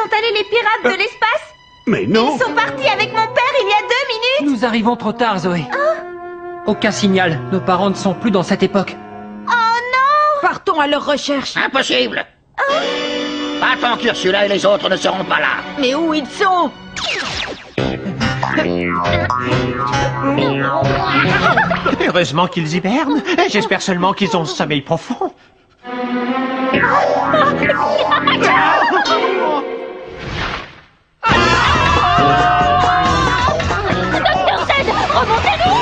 sont allés les pirates de l'espace? Mais non! Ils sont partis avec mon père il y a 2 minutes! Nous arrivons trop tard, Zoé. Aucun signal. Nos parents ne sont plus dans cette époque. Oh non! Partons à leur recherche. Impossible. Pas tant qu'Ursula et les autres ne seront pas là. Mais où ils sont? Heureusement qu'ils hibernent. J'espère seulement qu'ils ont sommeil profond. Docteur Z, remontez-nous!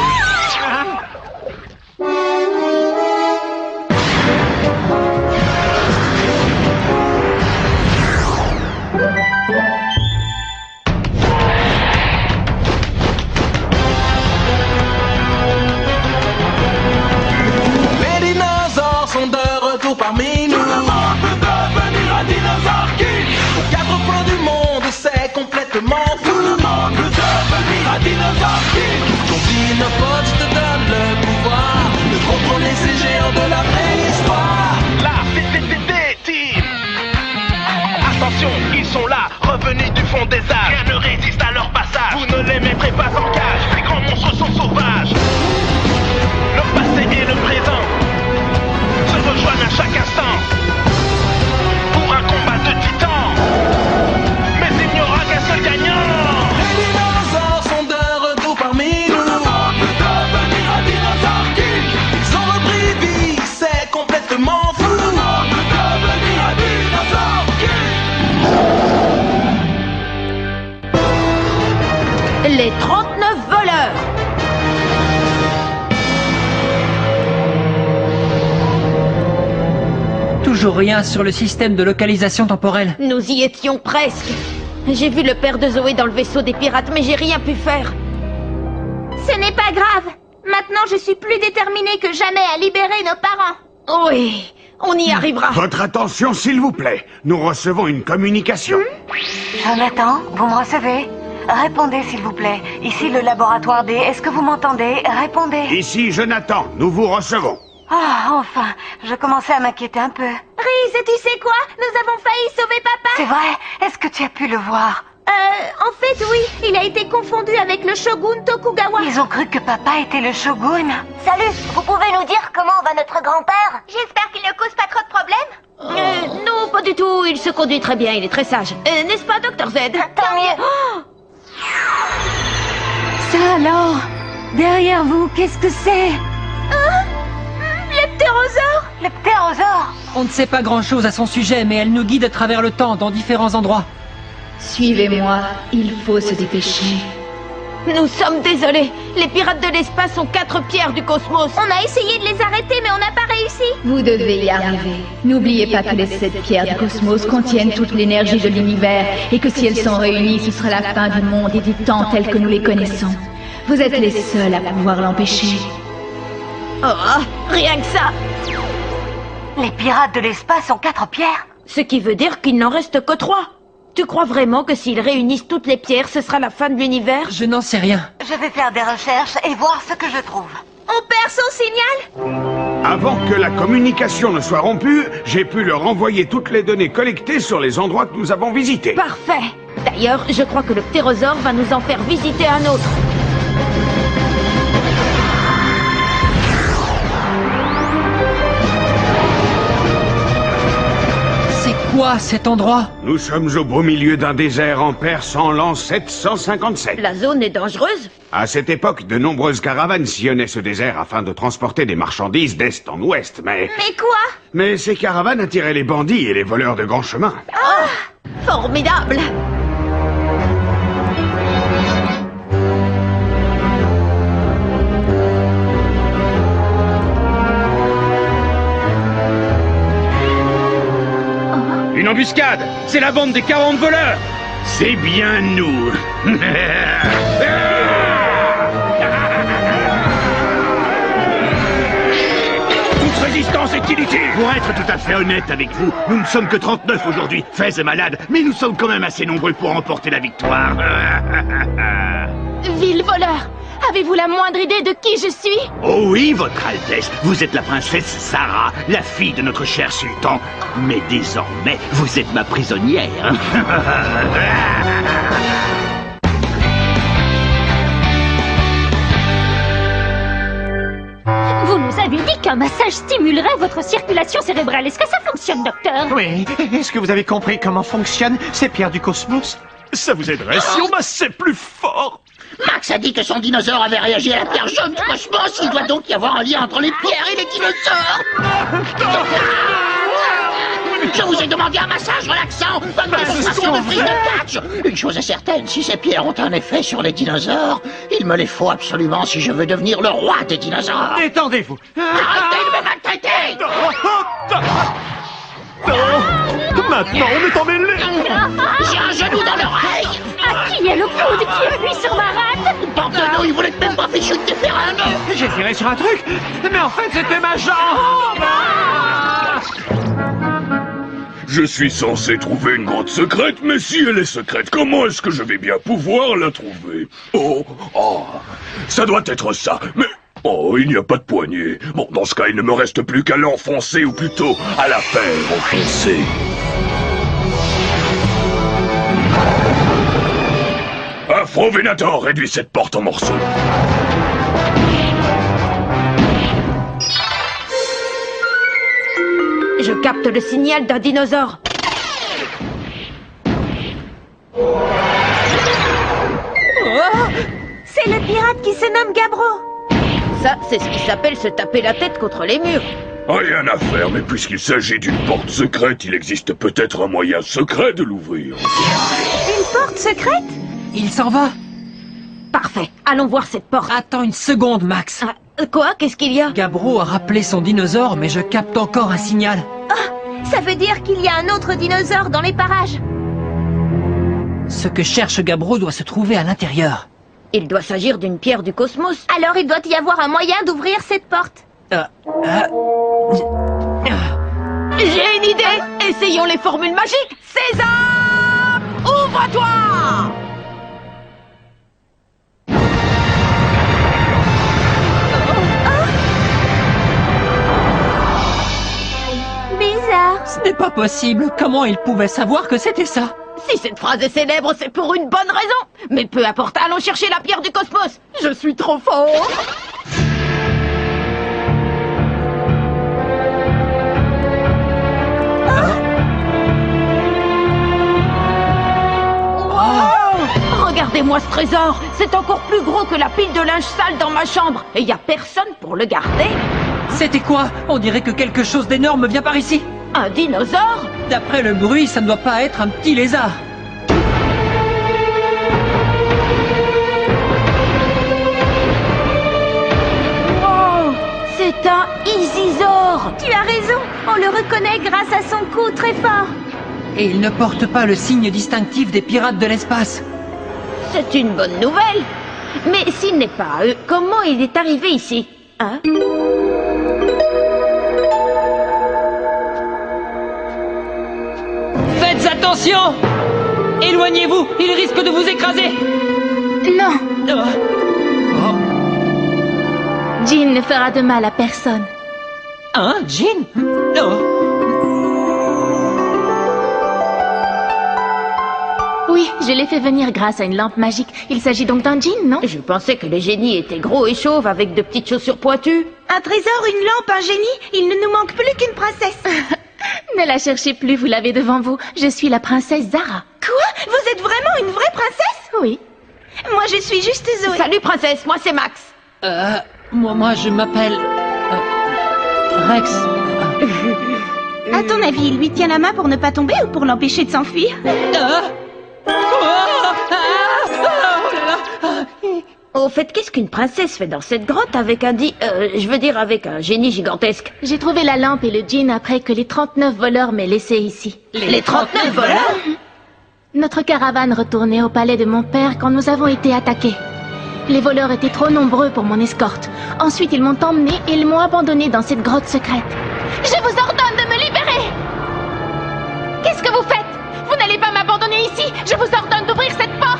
Les dinosaures sont de retour parmi nous. Tout le monde peut devenir un dinosaure king. Aux 4 coins du monde, c'est complètement fou. Tout le monde peut devenir un dinosaure king. Ton dinopods te donne le pouvoir de contrôler ces géants de la préhistoire. Là, team. Attention, ils sont là, revenus du fond des âges. Rien ne résiste à leur passage. Vous ne les mettrez pas en cage. Les grands monstres sont sauvages. Leur passé et le présent se rejoignent à chaque instant pour un combat de titans. Mais il n'y aura qu'un seul gagnant. Les dinosaures sont de retour parmi nous. Tout le monde peut devenir un dinosaure king. Ils ont repris vie, c'est complètement fou. Tout le monde peut devenir un dinosaure king. Les 39 voleurs. Toujours rien sur le système de localisation temporelle. Nous y étions presque. J'ai vu le père de Zoé dans le vaisseau des pirates, mais j'ai rien pu faire. Ce n'est pas grave. Maintenant, je suis plus déterminée que jamais à libérer nos parents. Oui, on y arrivera. Votre attention, s'il vous plaît. Nous recevons une communication. Jonathan, vous me recevez? Répondez, s'il vous plaît. Ici, le laboratoire D. Est-ce que vous m'entendez? Répondez. Ici, Jonathan, nous vous recevons. Ah, enfin, je commençais à m'inquiéter un peu. Reese, tu sais quoi? Nous avons failli sauver papa. C'est vrai? Est-ce que tu as pu le voir? En fait, oui. Il a été confondu avec le shogun Tokugawa. Ils ont cru que papa était le shogun. Salut, vous pouvez nous dire comment va notre grand-père? J'espère qu'il ne cause pas trop de problèmes. Non, pas du tout. Il se conduit très bien, il est très sage. N'est-ce pas, Dr Z? Tant mieux. Ça alors? Derrière vous, qu'est-ce que c'est? Le ptérosaure. Le ptérosaure? On ne sait pas grand-chose à son sujet, mais elle nous guide à travers le temps, dans différents endroits. Suivez-moi, il faut se dépêcher. Nous sommes désolés. Les pirates de l'espace sont 4 pierres du cosmos. On a essayé de les arrêter, mais on n'a pas réussi. Vous devez y arriver. N'oubliez pas que les 7 pierres du cosmos contiennent toute l'énergie de l'univers et que si elles sont réunies, ce sera la fin du monde et du temps tel que nous les connaissons. Vous êtes les seuls à pouvoir l'empêcher. Oh, rien que ça. Les pirates de l'espace ont 4 pierres? Ce qui veut dire qu'il n'en reste que 3. Tu crois vraiment que s'ils réunissent toutes les pierres, ce sera la fin de l'univers? Je n'en sais rien. Je vais faire des recherches et voir ce que je trouve. On perd son signal? Avant que la communication ne soit rompue, j'ai pu leur envoyer toutes les données collectées sur les endroits que nous avons visités. Parfait. D'ailleurs, je crois que le ptérosaure va nous en faire visiter un autre. Quoi, cet endroit? Nous sommes au beau milieu d'un désert en Perse en l'an 757. La zone est dangereuse? À cette époque, de nombreuses caravanes sillonnaient ce désert afin de transporter des marchandises d'est en ouest, mais quoi? Mais ces caravanes attiraient les bandits et les voleurs de grands chemins. Oh, formidable! Une embuscade! C'est la bande des 40 voleurs! C'est bien nous. Toute résistance est inutile! Pour être tout à fait honnête avec vous, nous ne sommes que 39 aujourd'hui. Fez est malade, mais nous sommes quand même assez nombreux pour remporter la victoire. Ville voleur! Avez-vous la moindre idée de qui je suis? Oh oui, votre Altesse, vous êtes la princesse Sarah, la fille de notre cher sultan. Mais désormais, vous êtes ma prisonnière. Vous nous avez dit qu'un massage stimulerait votre circulation cérébrale. Est-ce que ça fonctionne, docteur? Oui. Est-ce que vous avez compris comment fonctionnent ces pierres du cosmos? Ça vous aiderait si on massait plus fort. Max a dit que son dinosaure avait réagi à la pierre jaune du cosmos. Il doit donc y avoir un lien entre les pierres et les dinosaures. Je vous ai demandé un massage relaxant, bonne démonstration de prise de catch. Une chose est certaine, si ces pierres ont un effet sur les dinosaures, il me les faut absolument si je veux devenir le roi des dinosaures. Détendez-vous. Arrêtez de me maltraiter. Maintenant, on est emmêlés. J'ai un genou dans l'oreille. À qui est le coude qui appuie sur ma rate? Pardonne-nous, il voulait même pas fait chute des ferrailles. J'ai tiré sur un truc, mais en fait c'était ma jambe. Je suis censé trouver une grotte secrète, mais si elle est secrète, comment est-ce que je vais bien pouvoir la trouver? Oh, ça doit être ça, mais... Oh, il n'y a pas de poignée. Bon, dans ce cas, il ne me reste plus qu'à l'enfoncer, ou plutôt à la faire enfoncer. Afro-Venator, réduis cette porte en morceaux. Je capte le signal d'un dinosaure. C'est le pirate qui se nomme Gabbro. Ça, c'est ce qui s'appelle se taper la tête contre les murs. Rien à faire, mais puisqu'il s'agit d'une porte secrète, il existe peut-être un moyen secret de l'ouvrir. Une porte secrète? Il s'en va. Parfait, allons voir cette porte. Attends une seconde, Max. Quoi? Qu'est-ce qu'il y a? Gabbro a rappelé son dinosaure, mais je capte encore un signal. Oh, ça veut dire qu'il y a un autre dinosaure dans les parages. Ce que cherche Gabbro doit se trouver à l'intérieur. Il doit s'agir d'une pierre du cosmos. Alors il doit y avoir un moyen d'ouvrir cette porte. J'ai une idée. Essayons les formules magiques. Sésame, ouvre-toi. Bizarre. Ce n'est pas possible. Comment il pouvait savoir que c'était ça? Si cette phrase est célèbre, c'est pour une bonne raison. Mais peu importe, allons chercher la pierre du cosmos. Je suis trop fort. Regardez-moi ce trésor. C'est encore plus gros que la pile de linge sale dans ma chambre. Et il n'y a personne pour le garder. C'était quoi? On dirait que quelque chose d'énorme vient par ici. Un dinosaure? D'après le bruit, ça ne doit pas être un petit lézard. Wow! C'est un Isysaur! Tu as raison, on le reconnaît grâce à son cou très fort. Et il ne porte pas le signe distinctif des pirates de l'espace. C'est une bonne nouvelle. Mais s'il n'est pas eux, comment il est arrivé ici? Hein? Faites attention! Éloignez-vous, il risque de vous écraser! Non. Oh. Jean ne fera de mal à personne. Hein, Jean? Oui, je l'ai fait venir grâce à une lampe magique. Il s'agit donc d'un djinn, non? Je pensais que les génies étaient gros et chauves avec de petites chaussures pointues. Un trésor, une lampe, un génie, il ne nous manque plus qu'une princesse. Ne la cherchez plus, vous l'avez devant vous. Je suis la princesse Zara. Quoi? Vous êtes vraiment une vraie princesse? Oui. Moi, je suis juste Zoé. Salut, princesse, moi c'est Max. Moi je m'appelle... Rex. À ton avis, il lui tient la main pour ne pas tomber ou pour l'empêcher de s'enfuir? Au fait, qu'est-ce qu'une princesse fait dans cette grotte avec avec un génie gigantesque? J'ai trouvé la lampe et le djinn après que les 39 voleurs m'aient laissé ici. Les 39 voleurs? Notre caravane retournait au palais de mon père quand nous avons été attaqués. Les voleurs étaient trop nombreux pour mon escorte. Ensuite, ils m'ont emmené et ils m'ont abandonné dans cette grotte secrète. Je vous ordonne de me libérer! Qu'est-ce que vous faites? Vous n'allez pas m'abandonner ici! Je vous ordonne d'ouvrir cette porte!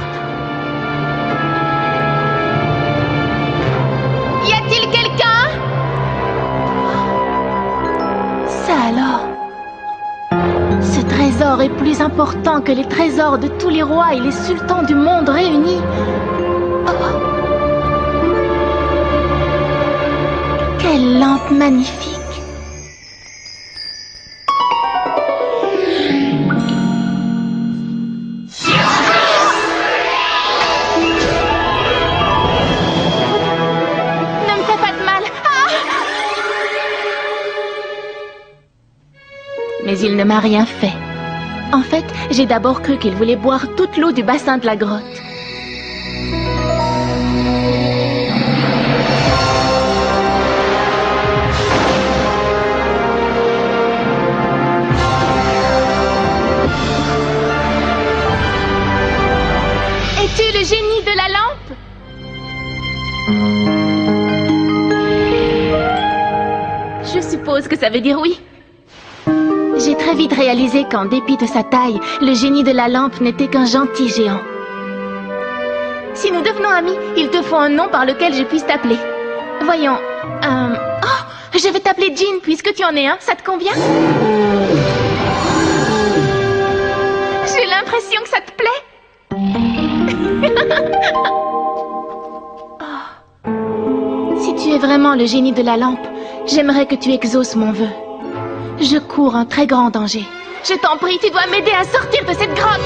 trésor est plus important que les trésors de tous les rois et les sultans du monde réunis. Oh. Quelle lampe magnifique! Ne me fais pas de mal! Ah! Mais il ne m'a rien fait. En fait, j'ai d'abord cru qu'il voulait boire toute l'eau du bassin de la grotte. Es-tu le génie de la lampe? Je suppose que ça veut dire oui. J'ai très vite réalisé qu'en dépit de sa taille, le génie de la lampe n'était qu'un gentil géant. Si nous devenons amis, il te faut un nom par lequel je puisse t'appeler. Voyons, oh, je vais t'appeler Jean puisque tu en es un, ça te convient? J'ai l'impression que ça te plaît. Oh. Si tu es vraiment le génie de la lampe, j'aimerais que tu exauces mon vœu. Je cours un très grand danger. Je t'en prie, tu dois m'aider à sortir de cette grotte.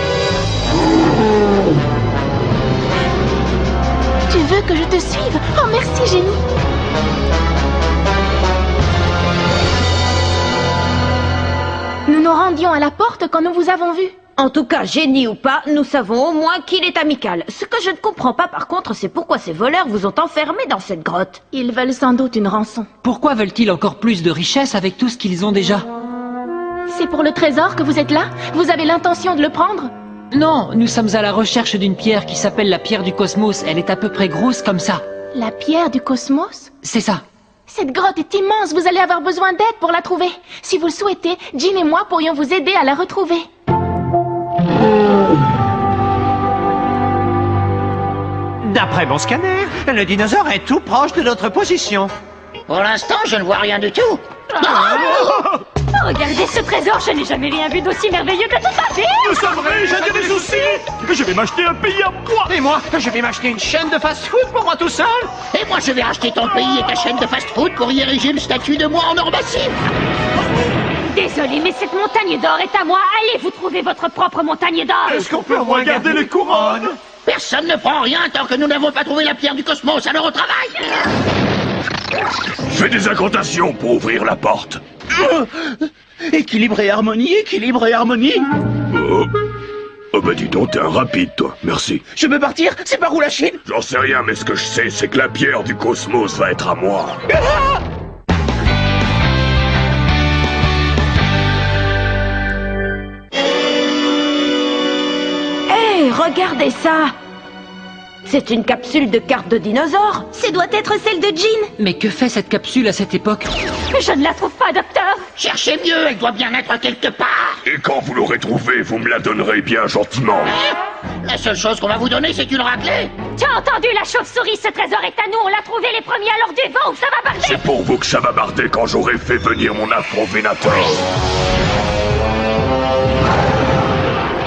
Tu veux que je te suive? Oh, merci, génie. Nous nous rendions à la porte quand nous vous avons vu. En tout cas, génie ou pas, nous savons au moins qu'il est amical. Ce que je ne comprends pas par contre, c'est pourquoi ces voleurs vous ont enfermé dans cette grotte. Ils veulent sans doute une rançon. Pourquoi veulent-ils encore plus de richesses avec tout ce qu'ils ont déjà? C'est pour le trésor que vous êtes là? Vous avez l'intention de le prendre? Non, nous sommes à la recherche d'une pierre qui s'appelle la pierre du cosmos. Elle est à peu près grosse comme ça. La pierre du cosmos? C'est ça. Cette grotte est immense, vous allez avoir besoin d'aide pour la trouver. Si vous le souhaitez, Jean et moi pourrions vous aider à la retrouver. D'après mon scanner, le dinosaure est tout proche de notre position. Pour l'instant, je ne vois rien du tout. Regardez ce trésor, je n'ai jamais rien vu d'aussi merveilleux que toute ma vie. Nous sommes riches, j'ai des soucis. Je vais m'acheter un pays à moi. Et moi, je vais m'acheter une chaîne de fast-food pour moi tout seul. Et moi, je vais racheter ton pays et ta chaîne de fast-food pour y ériger une statue de moi en or massif. Désolé, mais cette montagne d'or est à moi. Allez vous trouver votre propre montagne d'or. Est-ce qu'on peut au moins garder les couronnes? Personne ne prend rien tant que nous n'avons pas trouvé la pierre du cosmos, alors au travail. Fais des incantations pour ouvrir la porte. Équilibre et harmonie, équilibre et harmonie. Oh bah dis donc, t'es un rapide toi, merci. Je peux partir? C'est par où la Chine? J'en sais rien, mais ce que je sais, c'est que la pierre du cosmos va être à moi. Hé, regardez ça! C'est une capsule de carte de dinosaure. Ce doit être celle de Jean. Mais que fait cette capsule à cette époque? Je ne la trouve pas, docteur. Cherchez mieux, elle doit bien être quelque part. Et quand vous l'aurez trouvée, vous me la donnerez bien gentiment. La seule chose qu'on va vous donner, c'est une raclée. Tu as entendu la chauve-souris? Ce trésor est à nous. On l'a trouvé les premiers à l'heure du vent où ça va barder. C'est pour vous que ça va barder quand j'aurai fait venir mon Afro-Vénator.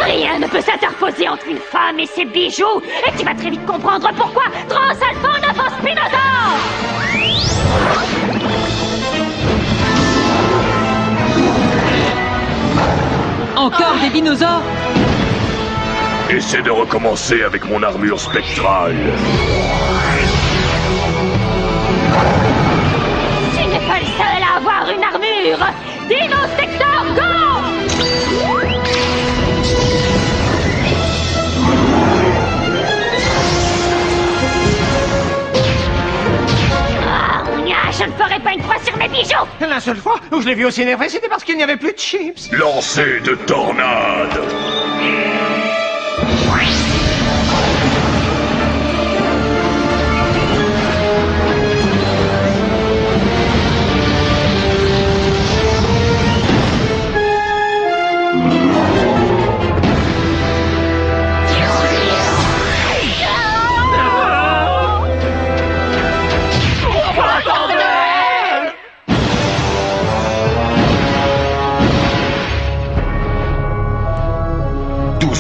Rien ne peut s'interposer entre une femme et ses bijoux. Et tu vas très vite comprendre pourquoi Transalphone Spinosaure. Encore des dinosaures? Essaie de recommencer avec mon armure spectrale. Tu n'es pas le seul à avoir une armure. Dino Sector, go! Je ne ferai pas une croix sur mes bijoux. La seule fois où je l'ai vu aussi énervé, c'était parce qu'il n'y avait plus de chips. Lancez de tornade.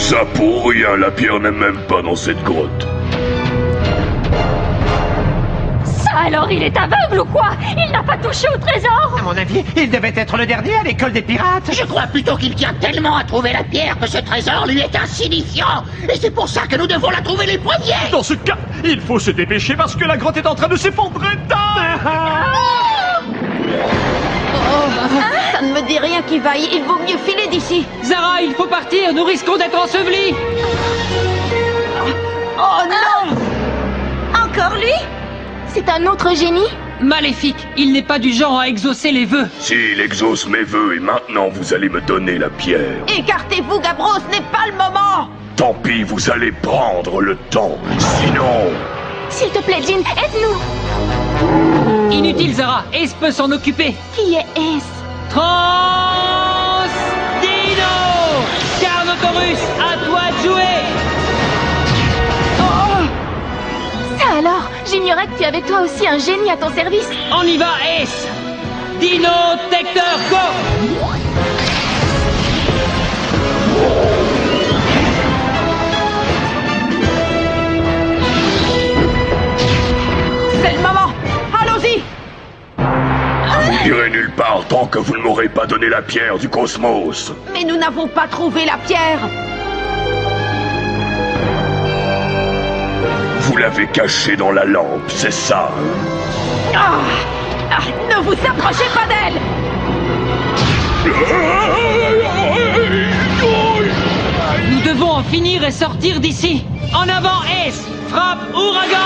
Ça pour rien, la pierre n'est même pas dans cette grotte. Ça alors, il est aveugle ou quoi? Il n'a pas touché au trésor? À mon avis, il devait être le dernier à l'école des pirates. Je crois plutôt qu'il tient tellement à trouver la pierre que ce trésor lui est insignifiant. Et c'est pour ça que nous devons la trouver les premiers. Dans ce cas, il faut se dépêcher parce que la grotte est en train de s'effondrer. Ça ne me dit rien qui vaille, il vaut mieux filer d'ici. Zara, il faut partir, nous risquons d'être ensevelis. Oh non! Encore lui? C'est un autre génie? Maléfique, il n'est pas du genre à exaucer les vœux. S'il exauce mes vœux et maintenant vous allez me donner la pierre. Écartez-vous, Gabro, ce n'est pas le moment! Tant pis, vous allez prendre le temps. Sinon... S'il te plaît, Jean, aide-nous! Inutile, Zara, Ace peut s'en occuper. Qui est Ace? Trans Dino Carnotaurus, à toi de jouer. Ça alors? J'ignorais que tu avais toi aussi un génie à ton service. On y va, Ace. Dino Tecteur, go. C'est le moment! Allons-y! Vous n'irez nulle part tant que vous ne m'aurez pas donné la pierre du cosmos. Mais nous n'avons pas trouvé la pierre! Vous l'avez cachée dans la lampe, c'est ça? Ne vous approchez pas d'elle! Nous devons en finir et sortir d'ici. En avant, Ace. Frappe, ouragan.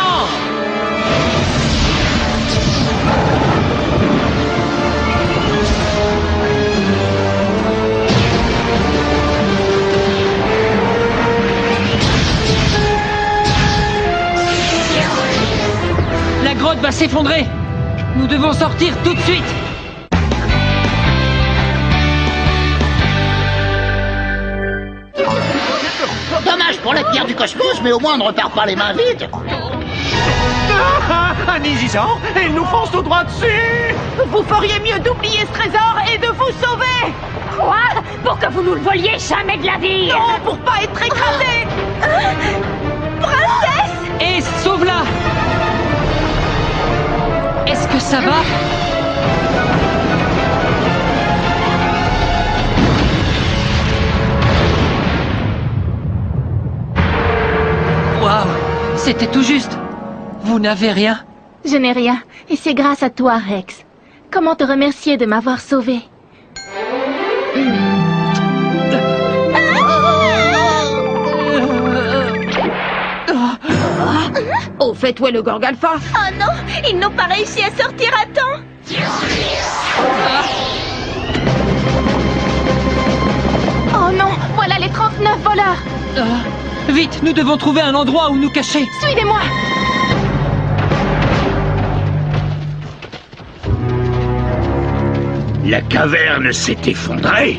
La grotte va s'effondrer. Nous devons sortir tout de suite. Dommage pour la pierre du cosmos, mais au moins on ne repart pas les mains vides. Un Igisor, et il nous fonce tout droit dessus. Vous feriez mieux d'oublier ce trésor et de vous sauver! Quoi? Pour que vous nous le voliez jamais de la vie? Non, pour pas être écrasé! Princesse! Ace, sauve-la. Est-ce que ça va? Waouh, c'était tout juste. Vous n'avez rien? Je n'ai rien, et c'est grâce à toi, Rex. Comment te remercier de m'avoir sauvé? Au fait, où est le Gorgalfa? Oh non, ils n'ont pas réussi à sortir à temps. Oh non, voilà les 39 voleurs. Vite, nous devons trouver un endroit où nous cacher. Suivez-moi. La caverne s'est effondrée.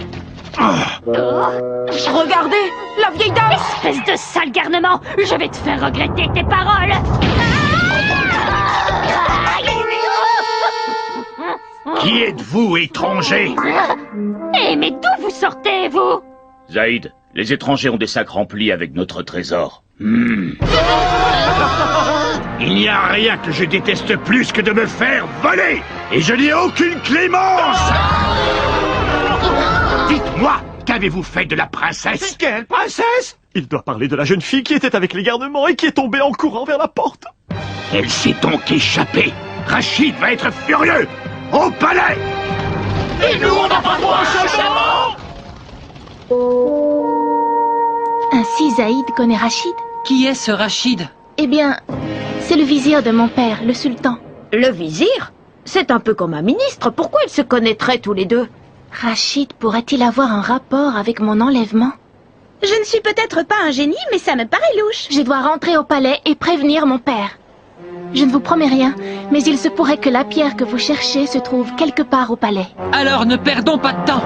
Regardez, la vieille dame! Espèce de sale garnement! Je vais te faire regretter tes paroles! Qui êtes-vous, étranger? Eh, mais d'où vous sortez, vous? Zaïd, les étrangers ont des sacs remplis avec notre trésor. Il n'y a rien que je déteste plus que de me faire voler. Et je n'ai aucune clémence. Dites-moi, qu'avez-vous fait de la princesse? Quelle princesse? Il doit parler de la jeune fille qui était avec les garnements et qui est tombée en courant vers la porte. Elle s'est donc échappée. Rachid va être furieux. Au palais. Et nous, on n'a pas droit à un changement! Ainsi Zaïd connaît Rachid? Qui est ce Rachid? Eh bien, c'est le vizir de mon père, le sultan. Le vizir? C'est un peu comme un ministre, pourquoi ils se connaîtraient tous les deux? Rachid pourrait-il avoir un rapport avec mon enlèvement? Je ne suis peut-être pas un génie, mais ça me paraît louche. Je dois rentrer au palais et prévenir mon père. Je ne vous promets rien, mais il se pourrait que la pierre que vous cherchez se trouve quelque part au palais. Alors ne perdons pas de temps.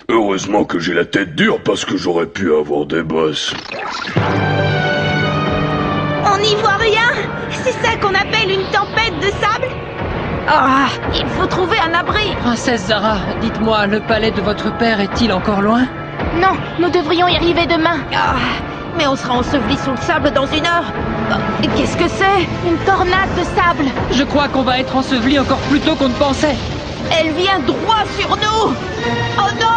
Heureusement que j'ai la tête dure parce que j'aurais pu avoir des bosses. On n'y voit rien. C'est ça qu'on appelle une tempête de sable. Ah, il faut trouver un abri. Princesse Zara, dites-moi, le palais de votre père est-il encore loin? Non, nous devrions y arriver demain. Ah, mais on sera enseveli sous le sable dans 1 heure. Qu'est-ce que c'est? Une tornade de sable. Je crois qu'on va être enseveli encore plus tôt qu'on ne pensait. Elle vient droit sur nous. Oh non!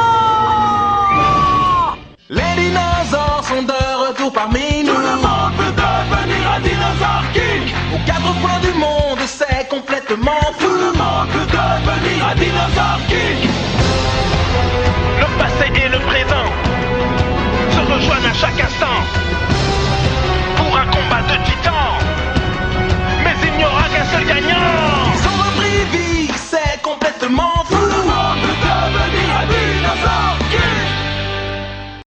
Les dinosaures sont de retour parmi nous. Tout le monde veut devenir un dinosaure king. Aux 4 coins du monde, c'est complètement fou. Tout le monde veut devenir un dinosaure king.